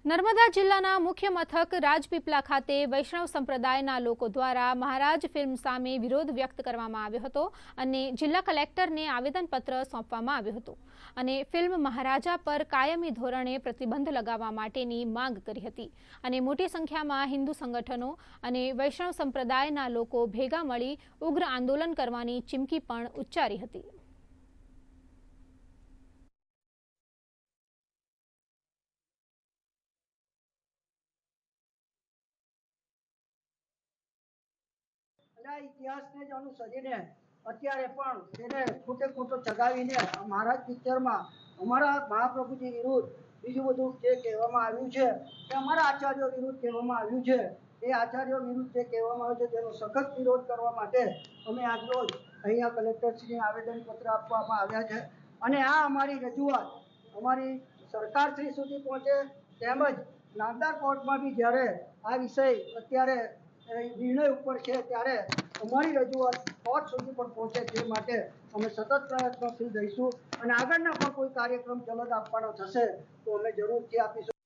નર્મદા જિલ્લાના મુખ્ય મથક રાજપીપળા ખાતે વૈષ્ણવ સંપ્રદાયના લોકો દ્વારા મહારાજ ફિલ્મ સામે વિરોધ વ્યક્ત કરવામાં આવ્યો હતો અને જિલ્લા કલેક્ટરને આવેદનપત્ર સોંપવામાં આવ્યું હતું અને ફિલ્મ મહારાજા પર કાયમી ધોરણે પ્રતિબંધ લગાવવા માટેની માંગ કરી હતી અને મોટી સંખ્યામાં હિન્દુ સંગઠનો અને વૈષ્ણવ સંપ્રદાયના લોકો ભેગા મળી ઉગ્ર આંદોલન કરવાની ચીમકી પણ ઉચ્ચારી હતી। ઇતિહાસને જ અનુસરીને અત્યારે પણ તેને ખોટે ખોટો ચગાવીને મહારાજ પિક્ચરમાં અમારા મહાપ્રભુજી વિરુદ્ધ બીજું બધું જે કહેવામાં આવ્યું છે તે અમારા આચાર્યો વિરુદ્ધ કહેવામાં આવ્યું છે। એ આચાર્યો વિરુદ્ધ જે કહેવામાં આવ્યું છે તેનો સખત વિરોધ કરવા માટે અમે આજરોજ અહીંયા કલેક્ટરશ્રીને આવેદનપત્ર આપવામાં આવ્યા છે અને આ અમારી રજૂઆત અમારી સરકારશ્રી સુધી પહોંચે તેમજ નામદાર કોર્ટમાં બી જ્યારે આ વિષય અત્યારે નિર્ણય ઉપર છે ત્યારે અમારી રજૂઆત કોર્ટ સુધી પણ પહોંચે તે માટે અમે સતત પ્રયત્નશીલ રહીશું અને આગળના પણ કોઈ કાર્યક્રમ ચલદ આપવાનો થશે તો અમે જરૂરથી આપીશું।